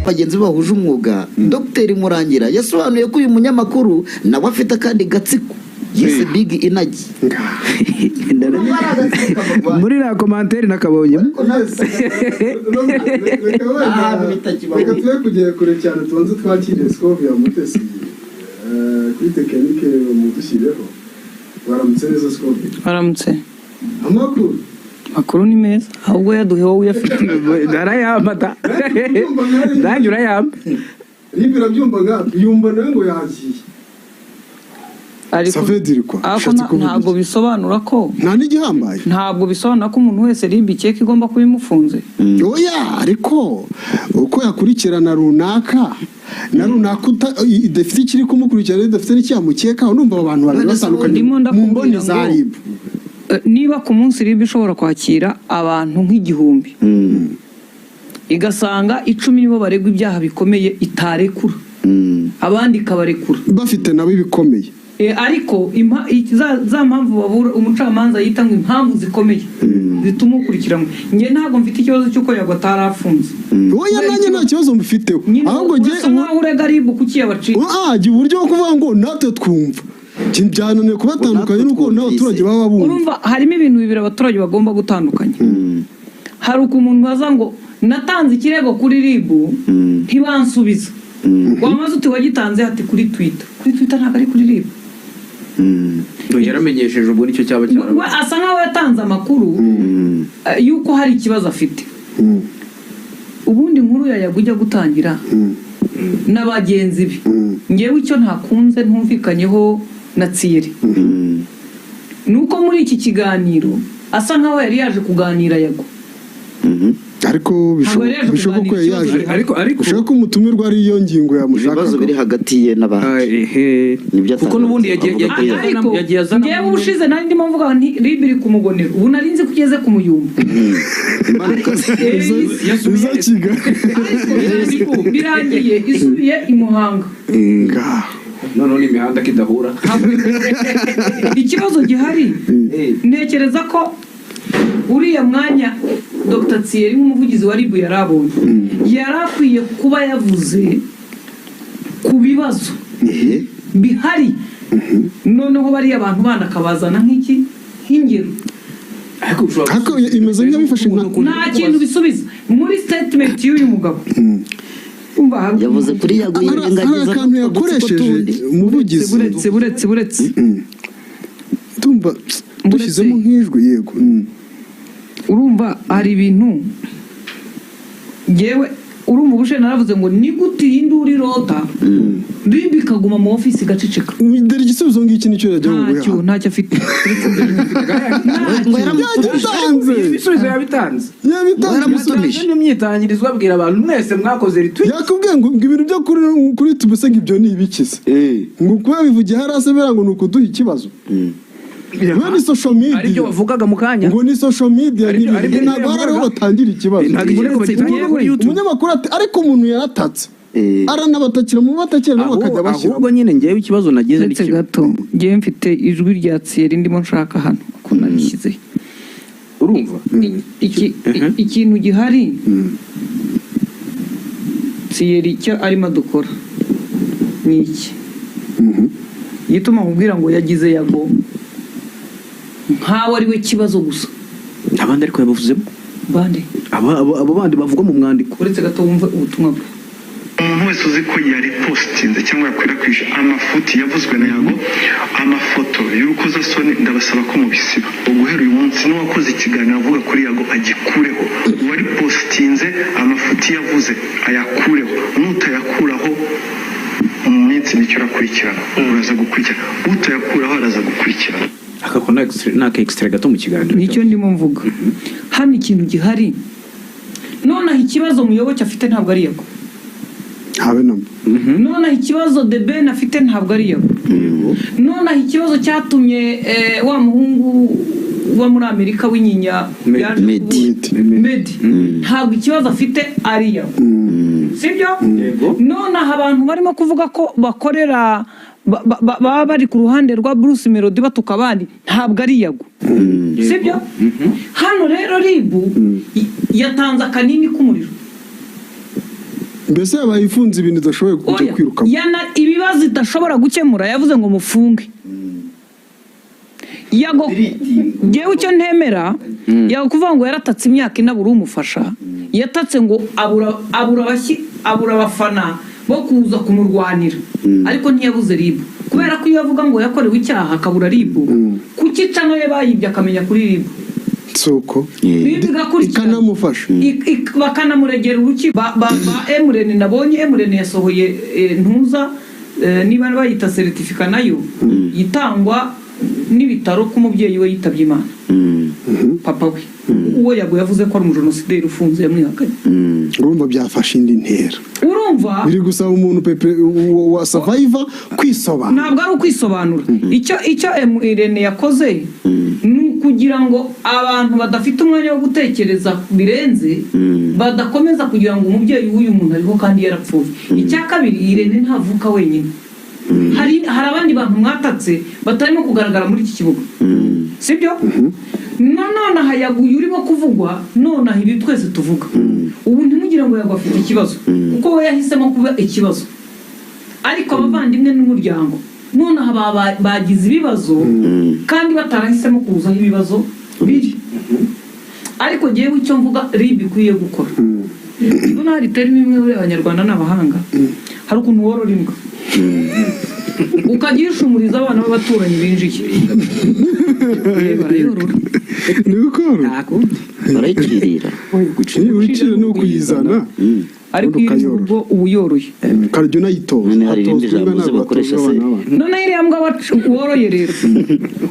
bagenzi bahuje umwuga Dr Murangira yasobanuye ko uyu munyamakuru nawe afite akandi gatsiko yise Big Inagi muri la commentaire nakabonye reka twe kugiye kure cyane tubanze twakiriye Scovia Mutesi kuri tekinike mudushyireho. Waramutse neza Scovia? Waramutse. Amakuru ni meza ahubwo yaduheho uyafite darayamata nanjye urayamba Ribira byumvaga yumva nawe ngo yagiye ariko ntabwo bisobanura ko nta n'igihambaye, ntabwo bisobanura ko umuntu wese ribikiye ko igomba kuba imufunze. Oya, ariko uko yakurikirana runaka na runaka idafite ikiri kumukurikirana idafite n'icyamukeka numva abantu bari batandukanye mu mboni za RIB. Niba ku munsi RIB ishobora kwakira abantu nk'igihumbi igasanga 10 nibo baregwa ibyaha bikomeye itarekura abandi ikabarekura bafite nabo ibikomeye, ariko za mpamvu babura umucamanza yita ngo impamvu zikomeye zituma ukurikiranwa. Nge ntabwo mfite ikibazo cy'uko yago atarafunze. Oya, nanjye nta kibazo mufiteho, ahubwo nge urega RIB kuki yabaciye jya uburyo bwo kuvuga ngo natwe twumva byananiye kubatandukanya nuko n'abaturage baba bumva. Urumva harimo ibintu bibiri abaturage bagomba gutandukanya. Hari umuntu baza ngo natanze ikirego kuri RIB ntibansubiza. Wamaze uti wagitanze hati kuri Twitter ntabwo ari kuri RIB. yaramenyesheje ubwo nicyo cyaba cyarabaye. Asa nkaho yatanze amakuru yuko hari ikibazo afite. Ubundi nkuru yajya gutangira n'abagenzi be. Ngewe icyo ntakunze ntumvikanyeho na Thierry nuko muri iki kiganiro asa nkaho yari yaje kuganira yago, ariko bishoboka ko yaje ariko ushaka umutumirwa ari iyo ngingo yamushaka. Ibibazo biri hagati ye n'abandi kuko nubundi yagiye azana. Ngewe ushize nari ndimo mvuga nti RIB iri kumugonera, ubu nari nzi kugeze ku muyumba yakiga birangiye isubiye i Muhanga. None imihanda kidahura. Ikibazo gihari ntekereza ko uriya mwanya Dr Thierry nk'umuvugizi wa RIB yarabonye yarakwiye kuba yavuze ku bibazo bihari, noneho bari abantu banakabazana nk'ingero. Ariko imeze nk'abifashe nta kintu bisubiza muri statement y'uyu mugabo. Yavuze kuri yago yirengagiza akantu yakoresheje umuvugizi buretse tumba dushyizemo nk'ijwi yego. Urumva hari ibintu ngewe urumva ubushe naravuze ngo ni gute induri rota RIB ikaguma mu office gaceceka. Dore igisubizo ngiki nicyo yajya guha ntacyo afite. Ibisubizo yabitanze n'imyitangirizwa abwira abantu mwese mwakoze retweet. Yakubwiye ngo ibintu byo kuri tubuse ngo ibyo ni ibikize ngo kuba bivugiye harasebera ngo nuko duha ikibazo. Ni social media aribyo bavugaga mu kanya ngo ni social media ntabwo ariho batangira ikibazo. Umunyamakuru ati ariko umuntu yaratatse aranabatakira mu batakira nabo bakajya bashyira. Ahubwo nyine ngewe ikibazo nagize ndetse gato ngewe mfite ijwi rya Thierry ndimo nshaka hano ko nabishyize. Urumva ikintu gihari Thierry cyo arimo dukora ni iki yituma nkubwira ngo yagize yago nkawe ari we kibazo gusa. Abandi ariko yabavuzemo bande abo bandi bavuga mu mwandiko. Uretse gato wumva ubutumwa bwe. Umuntu wese uzi ko yari postinze cyangwa yakwirakwije amafuti yavuzwe na yago amafoto y'urukozasoni ndabasaba ko mubisiba. Uguhera uyu munsi n'uwakoze ikiganiro avuga kuri yago agikureho. Uwari postinze amafuti yavuze ayakureho, n'utayakuraho mu minsi nicyo rakurikirana uraza gukurikirana, utayakuraho araza gukurikirana. Akakona extra gato mu kiganiro nicyo ndimo mvuga. Hano ikintu gihari nonaho ikibazo muyoboke afite ntabwo ari yago. Nonaho ikibazo The Ben afite ntabwo ari yago. Nonaho ikibazo cyatumye wa muhungu wa muri Amerika w'inyinya Medi ntabwo ikibazo afite ari yago. Sibyo? Nonaho abantu barimo kuvuga ko bakorera baba bari ku ruhande rwa Bruce Melody batuka abandi ntabwo ari yago. Sibyo? Hano rero RIB yatanze akanini k'umuriro mbese yabaye ifunze ibintu idashoboye kujya kwiruka ibibazo idashobora gukemura yavuze ngo mufunge yago ngewe icyo ntemera yago kuvuga ngo yaratatse imyaka inabura umufasha yatatse ngo abura abafana bo kuza kumurwanira ariko ntiyabuze ribu kubera ko iyo avuga ngo yakorewe icyaha akabura ribu kukica nawe bayibye akamenya kuri ribu soko ikanamufasha bakanamuregera urukiko ba Emurene nabonye Emurene yasohoye ntuza niba bayita certificate nayo yitangwa n'ibitaro ko umubyeyi we yitabye Imana papa we uwo yavuze ko ari umujenosideri ufunze yamwihakanye urumva byafashe indi ntera urumva biri gusaba umuntu pepe wa survivor kwisobanura ntabwo ari ukwisobanura icyo Emurene yakoze ni kugira ngo abantu badafite umwanya wo gutekereza birenze badakomeza kugira ngo umubyeyi w'uyu muntu ariho kandi yarapfuye icya kabiri Irene ntavuka wenyine hari abandi bantu mwatatse batarimo kugaragara muri iki kibuga sibyo none hayaguye urimo kuvugwa none ibi twese tuvuga ubu ntimugire ngo yagafite ikibazo kuko we yahisemo kuba ikibazo ariko abavandimwe n'umuryango none bagize ibibazo kandi batarahisemo kuzaho ibibazo biri ariko ngewe icyo mvuga ribi ikwiye gukora none hari terimi imwe y'abanyarwanda n'abahanga hari ukuntu worora imbwa ukagishumuriza abana b'abaturanyi binjiye barayorora ni ukorora barayikirira urikira no kuyizana ariko iyo ubwo ubu yoroye karyo nayitora none iriya mbwa woroye rero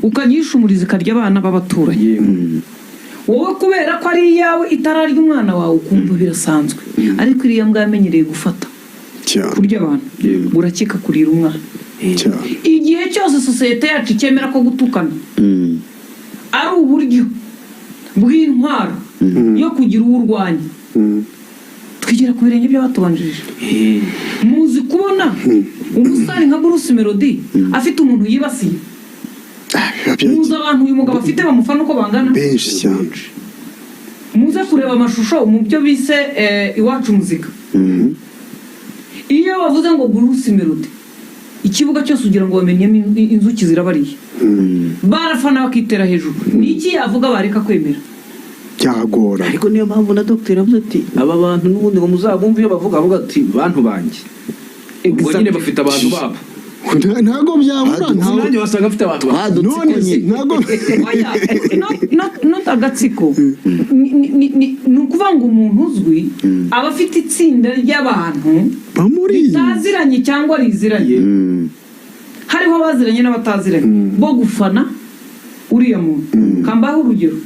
ukagishumuriza ikarya abana b'abaturanyi wowe kubera ko ari iyawe itararya umwana wawe ukumva birasanzwe ariko iriya mbwa yamenyereye gufata kurya abantu urakeka kurira umwana igihe cyose sosiyete yacu ikemera ko gutukana ari uburyo bw'intwaro yo kugira uwo urwanya twigera ku birenge by'abatubanjirije muzi kubona umusitari nka Bruce Melody afite umuntu yibasiye muzi abantu uyu mugabo afite bamufana uko bangana benshi cyane muze kureba amashusho mu byo bise iwacu muzika iyo bavuze ngo Bruce Melody ikibuga cyose ugira ngo bamenyemo inzuki zirabariye barafana bakitera hejuru niki yavuga bareka kwemera cyagora ariko niyo mpamvu na Dr. avuze ati aba bantu n'ubundi ngo muzabumve iyo bavuga ati bantu banjye ubwo nyine bafite abantu babo ntago byabura nanjye wasanga afite abantu none ntago agatsiko ni ukuvuga ngo umuntu uzwi aba afite itsinda ry'abantu bitaziranye cyangwa riziranye hariho abaziranye n'abataziranye bo gufana uriya muntu kambaho urugero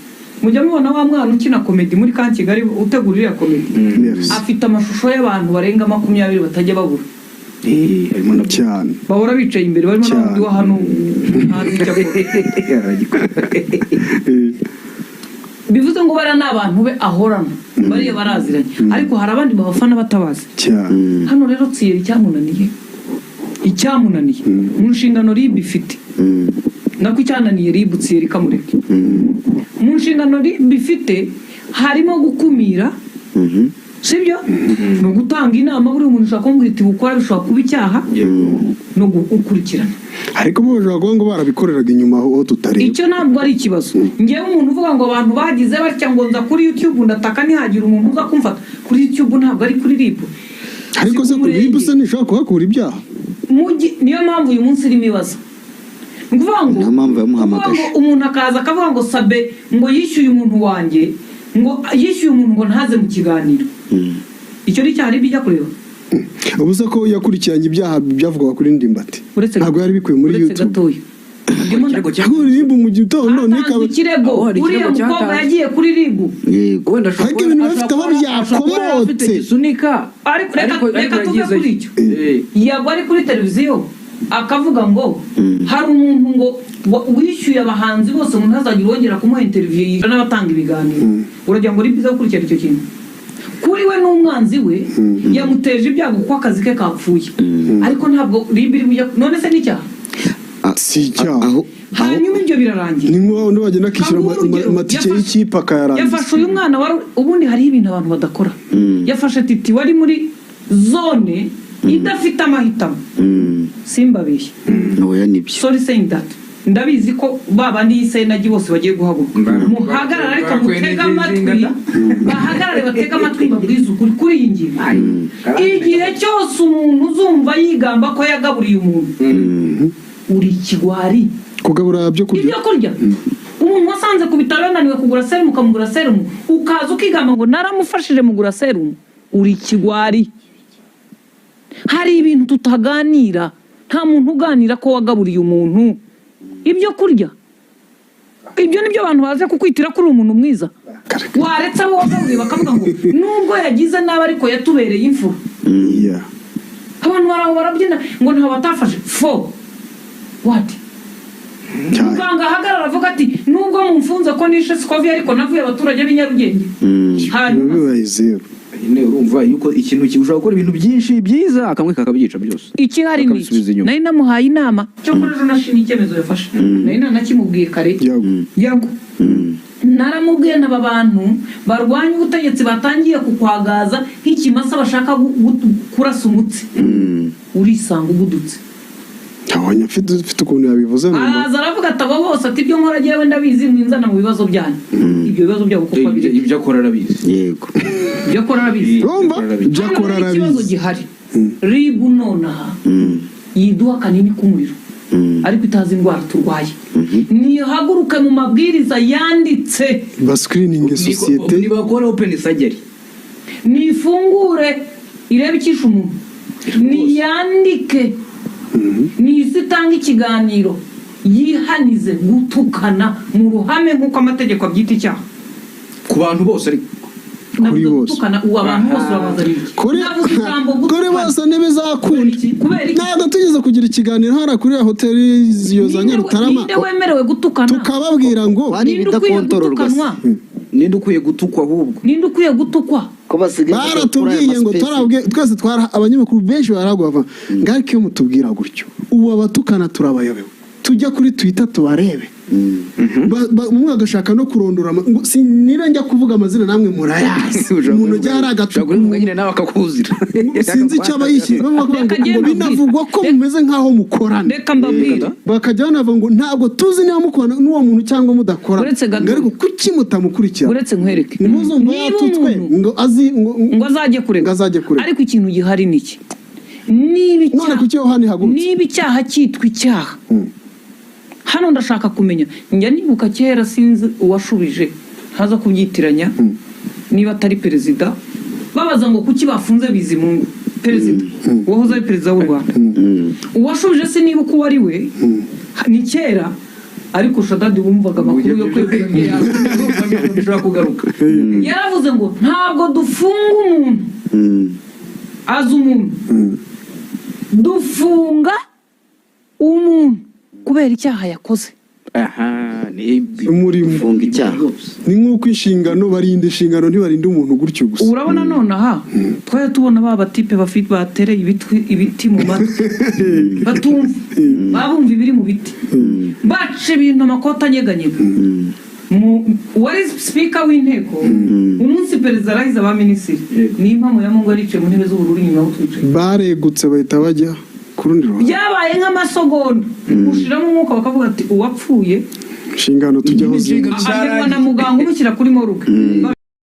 mujya mubona wa mwana ukina komedi muri ka Kigali utegura iriya komedi afite amashusho y'abantu barenga 20 batajya babura cyane bahora bicaye imbere barimo n'undi wa hano bivuze ngo bara n'abantu be ahorana bariya baraziranye ariko hari abandi babafana batabazi hano rero Thierry icyamunaniye mu nshingano RIB ifite nako icyananiye RIB Thierry kamureke mu nshingano RIB ifite harimo gukumira sibyo no gutanga inama buri umuntu ushaka kumwita bukora bishobora kuba icyaha no gukurikirana ariko bo bashobora ngo barabikoreraga inyuma aho tutareba icyo ntabwo ari ikibazo ngewe umuntu uvuga ngo abantu bagize batya ngo nza kuri YouTube ndataka ntihagira umuntu uza kumfata kuri YouTube ntabwo ari kuri RIB ariko se kuri RIB se nishaka kuhakura ibyaha niyo mpamvu uyu munsi irimo ibibazo nguvuga ngo umuntu akaza akavuga ngo Sabe ngo yishyuye umuntu wanjye ngo yishyuye umuntu ngo ntaze mu kiganiro icyo ni cyari bijya kureba ubuze ko yakurikiranye ibyaha byavugaga kuri Ndimbati ntabwo yari bikwiye muri YouTube cyangwa RIB mu gitondo nikaba ikirego uriya mukobwa yagiye kuri RIB wenda ariko ibintu bafite aho byakomotse reka tuve kuri icyo yagwa ari kuri televiziyo akavuga ngo hari umuntu ngo wishyuye abahanzi bose ngo ntazagira wongera kumuha interview n'abatanga ibiganiro uragira ngo RIB gukurikirana icyo kintu kuri we n'umwanzi we yamuteje ibyago kuko akazi ke kapfuye ariko ntabwo RIB iri bujya none se n'icyaha si icyaha hanyuma ibyo birarangiye ni ngombwa ngo bagenda kwishyura amatike y'ikipe akayarangiza yafashe uyu mwana ubundi hariho ibintu abantu badakora yafashe Titi wari muri zone idafite amahitamo simbabeshye oya nibyo sorry saying that ndabizi ko babandi y'Isenagi bose bagiye guhaguruka muhagarara ariko mutega amatwi bahagarare batega amatwi babwiza ukuri kuri iyi ngingo igihe cyose umuntu uzumva yigamba ko yagaburiye umuntu uri ikigwari kugabura byo kurya umuntu wasanze ku bitaro yananiwe kugura serumu ukamugura serumu ukaza ukigamba ngo naramufashije mugura serumu uri ikigwari hari ibintu tutaganira nta muntu uganira ko wagaburiye umuntu ibyo kurya ibyo nibyo abantu baze kukwitira kuri umuntu mwiza waretse abo wagaburiye bakavuga ngo nubwo yagize nabi ariko yatubereye imfura abantu barabyina ngo ntawe batafashe fo wati muganga ahagarara avuga ati nubwo mumfunze ko nishe sikovi ariko navuye abaturage b'i Nyarugenge hanyuma urumva yuko ikintu ushobora gukora ibintu byinshi byiza akamwe kakabyica byose ikihari ni nari namuhaye inama cyo kuri ejo nashimye icyemezo yafashe nari nanakimubwiye kare yago naramubwiye n'aba bantu barwanya ubutegetsi batangiye kukwagaza nk'ikimasa bashaka kurasa umutsi urisanga ubudutse abanya mfite ukuntu yabivuze araza aravuga ati abo bose ati ibyo nkora agiye wenda bizi mwinzana mu bibazo byanyu ibyo bibazo byabo kuko ibyo akora arabizi yego ibyo akora arabizi ibyo akora arabizi ikibazo gihari ribu nonaha yiduha kanini k'umuriro ariko itazi indwara turwaye nihaguruke mu mabwiriza yanditse bascreening societe nibakora open surgery nifungure irebe ikisha umuntu niyandike nisi itanga ikiganiro yihanize gutukana mu ruhame nk'uko amategeko abyita icyaha ku bantu bose ariko kuri bose gutukana uwo abantu bose babazaniye kuri bose ntibizakunda ntabwo tugeze kugira ikiganiro hara kuri hoteli iyo za Nyarutarama ninde wemerewe gutukana tukababwira ngo ninde ukwiye gutukwa ahubwo ninde ukwiye gutukwa baratubwiye ngo turabwe twese twara abanyamakuru benshi baragwa ngariko iyo mutubwira gutyo ubu abatukana turabayobewe tujya kuri Twitter tubarebe umwe agashaka no kurondora ngo sinira njya kuvuga amazina namwe murayazi umuntu cyari agatuka nyine nawe akakuzira sinzi icyo abayishyize ngo binavugwa ko mumeze nkaho mukorana reka mbabwira bakajya banavuga ngo ntabwo tuzi niba mukorana n'uwo muntu cyangwa mudakorana ariko kuki mutamukurikira uretse nkwereke nimuzumva yatutswe ngo azi ngo azajye kurega ariko ikintu gihari niki niba icyaha cyitwa icyaha hano ndashaka kumenya njya nibuka kera sinzi uwashubije haza kubyitiranya niba atari perezida babaza ngo kuki bafunze Bizimungu perezida wahoze ari perezida w'u Rwanda uwashubije se niba uko wari we ni kera ariko Shadadi wumvaga amakuru yo kwegera bishobora kugaruka yaravuze ngo ntabwo dufunga umuntu azi umuntu dufunga umuntu kubera icyaha yakoze umurimo funga icyaha ni nk'uko inshingano barinda inshingano ntibarinde umuntu gutyo gusa urabona nonaha twari tubona batipe bafite batereye ibiti mu matwi batumva babumva ibiri mu biti bace ibintu amakota anyeganyega wari speaker w'inteko umunsi perezida arahize abaminisitiri n'impamo ya Mungu aricaye mu ntebe z'ubururu inyuma aho twicaye baregutse bahita bajya byabaye nk'amasogonda ushiramo umwuka bakavuga ati uwapfuye inshingano tujyaho agerwa na muganga umushyira kuri moruge